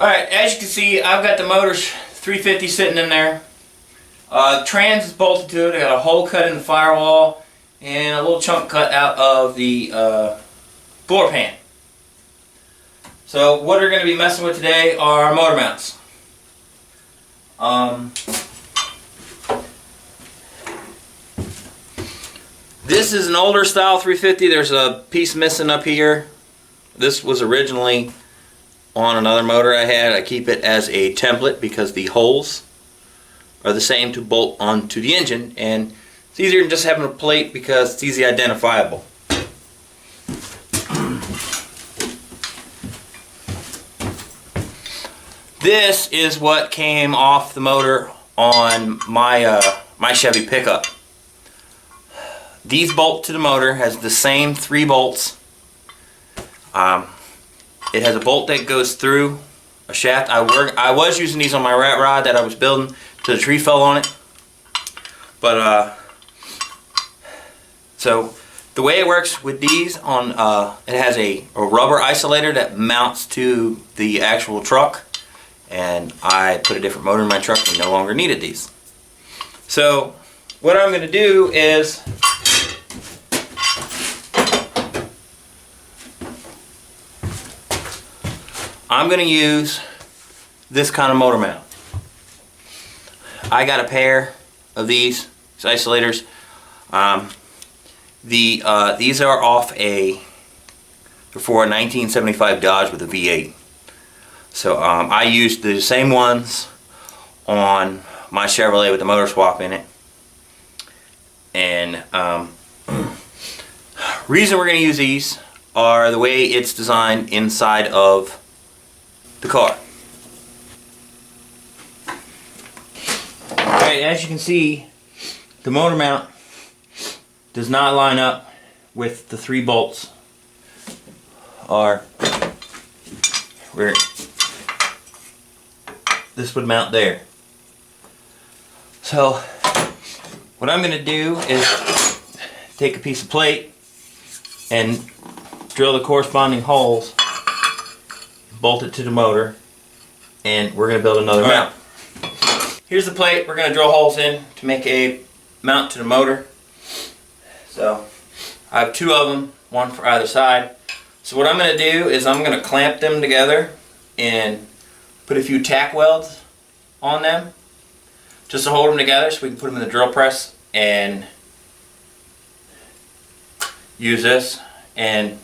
Alright, as you can see, I've got the motor's 350 sitting in there. Trans is bolted to it. I got a hole cut in the firewall and a little chunk cut out of the floor pan. So what we're going to be messing with today are motor mounts. This is an older style 350. There's a piece missing up here. This was originally on another motor I had. I keep it as a template because the holes are the same to bolt onto the engine, and it's easier than just having a plate because it's easy identifiable. This is what came off the motor on my my Chevy pickup. These bolt to the motor has the same 3 bolts. It has a bolt that goes through a shaft. I was using these on my rat rod that I was building till the tree fell on it. But so the way it works with these on it has a rubber isolator that mounts to the actual truck, and I put a different motor in my truck and no longer needed these. So what I'm going to do is I'm going to use this kind of motor mount. I got a pair of these isolators. These are off for a 1975 Dodge with a V8. So I used the same ones on my Chevrolet with the motor swap in it. And reason we're going to use these are the way it's designed inside of the car. Alright, as you can see, the motor mount does not line up with the 3 bolts where this would mount there. So what I'm going to do is take a piece of plate and drill the corresponding holes, bolt it to the motor, and we're going to build another mount. Here's the plate we're going to drill holes in to make a mount to the motor. So I have 2 of them, one for either side. So what I'm going to do is I'm going to clamp them together and put a few tack welds on them just to hold them together so we can put them in the drill press and use this and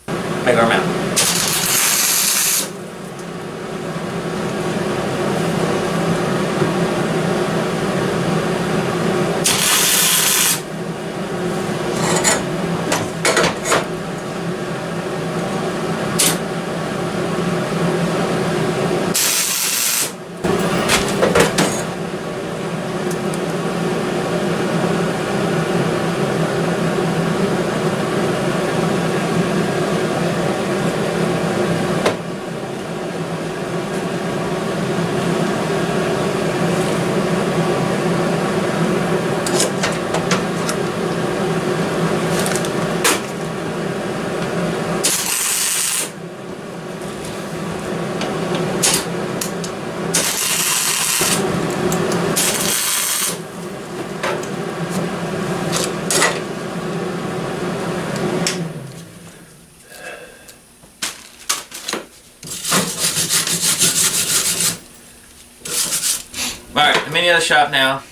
make our mount. Alright, I'm in the shop now.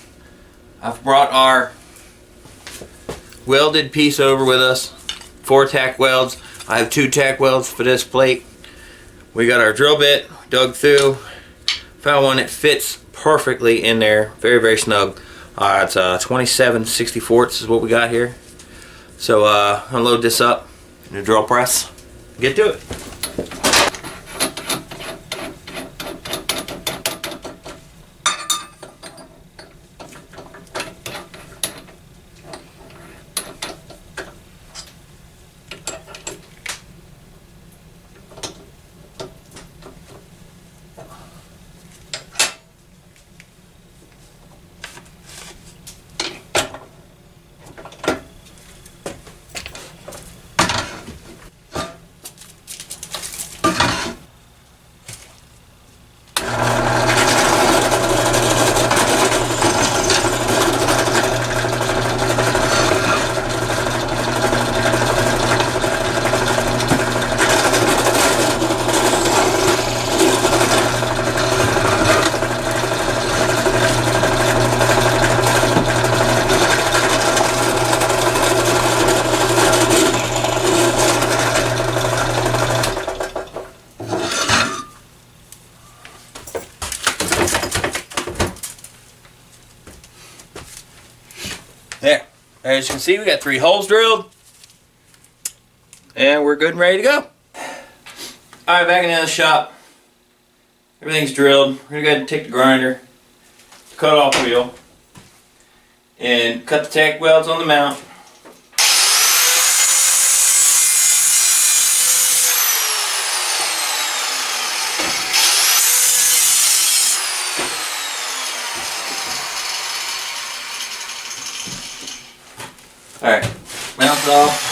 I've brought our welded piece over with us. 4 tack welds. I have 2 tack welds for this plate. We got our drill bit dug through. Found one that fits perfectly in there. Very, very snug. It's 27/64 is what we got here. So unload this up in the drill press. Get to it. As you can see, we got 3 holes drilled. And we're good and ready to go. Alright, back in the shop. Everything's drilled. We're going to go ahead and take the grinder, cut off wheel, and cut the tack welds on the mount. Alright, mount it off.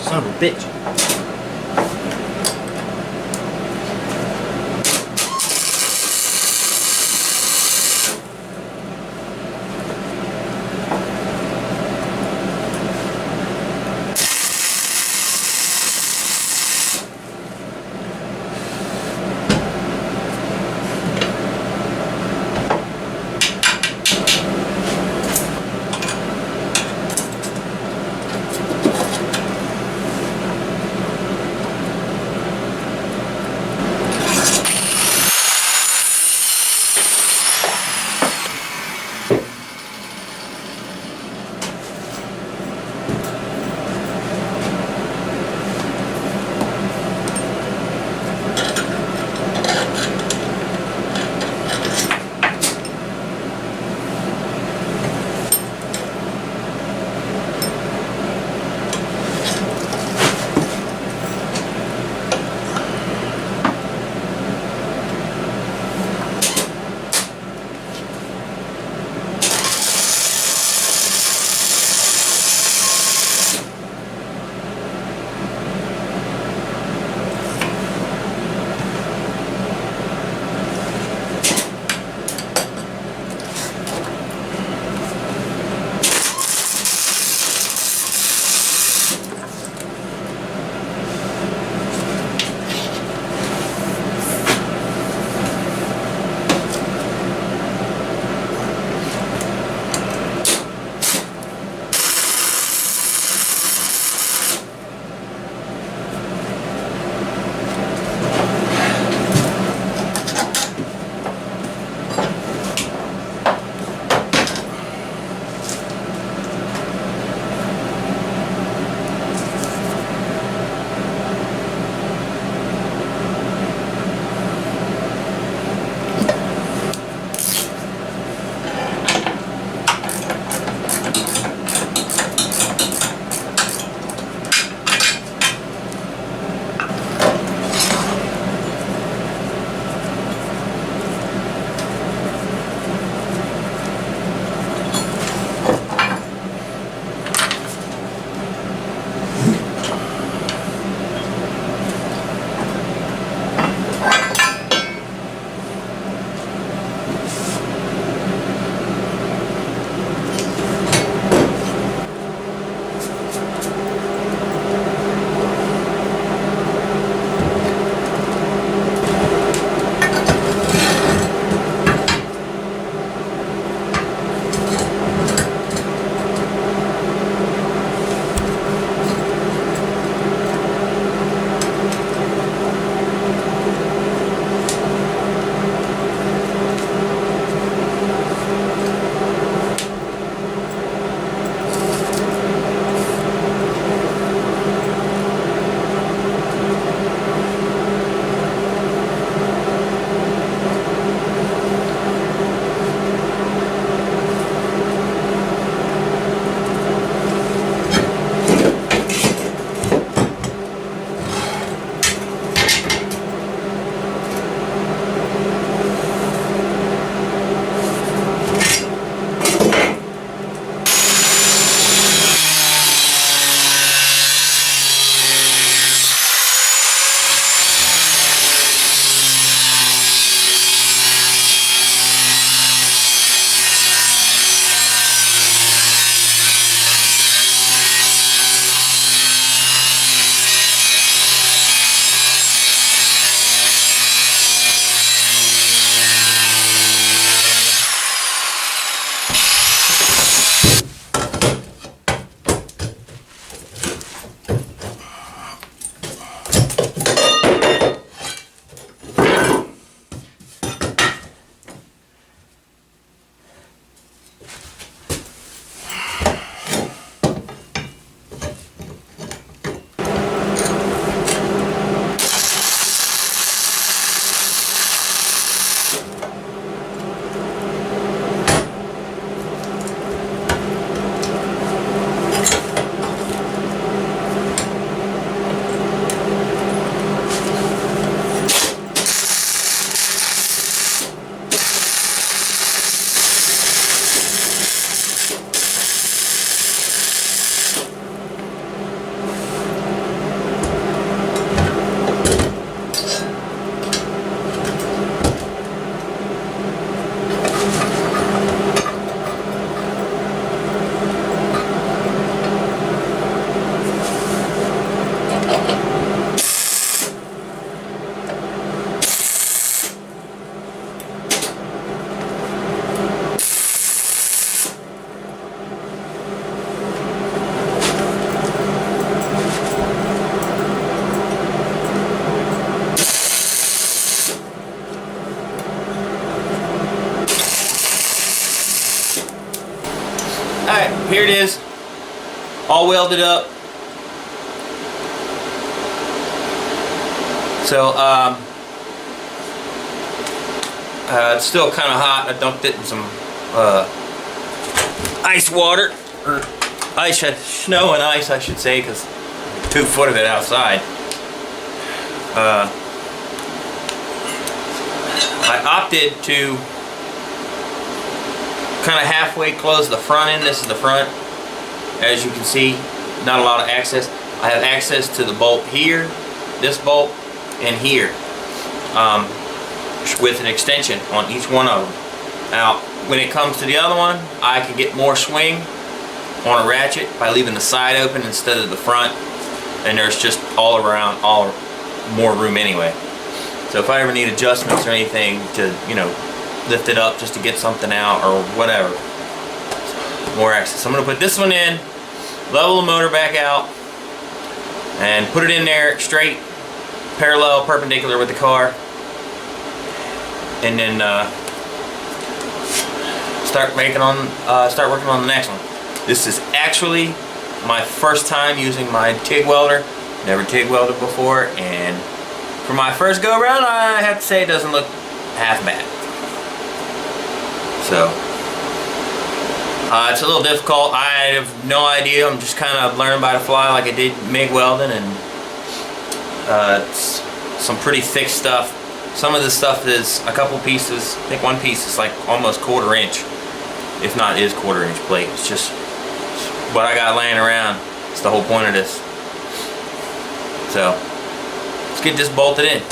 Son of a bitch. here it is, all welded up. So it's still kind of hot. I dumped it in some ice water, or snow and ice, I should say, because 2 foot of it outside. I opted to kind of halfway close the front end. This is the front. As you can see, not a lot of access. I have access to the bolt here, this bolt, and here, with an extension on each one of them. Now, when it comes to the other one, I can get more swing on a ratchet by leaving the side open instead of the front, and there's just all around more room anyway. So if I ever need adjustments or anything to, you know, lift it up just to get something out or whatever, more access. I'm going to put this one in, level the motor back out, and put it in there straight, parallel, perpendicular with the car, and then start working on the next one. This is actually my first time using my TIG welder. Never TIG welded before, and for my first go around, I have to say it doesn't look half bad. So it's a little difficult. I have no idea. I'm just kind of learning by the fly, like I did MIG welding, and it's some pretty thick stuff. Some of this stuff is a couple pieces. I think one piece is like almost 1/4 inch, if not is 1/4 inch plate. It's just what I got laying around. It's the whole point of this. So let's get this bolted in.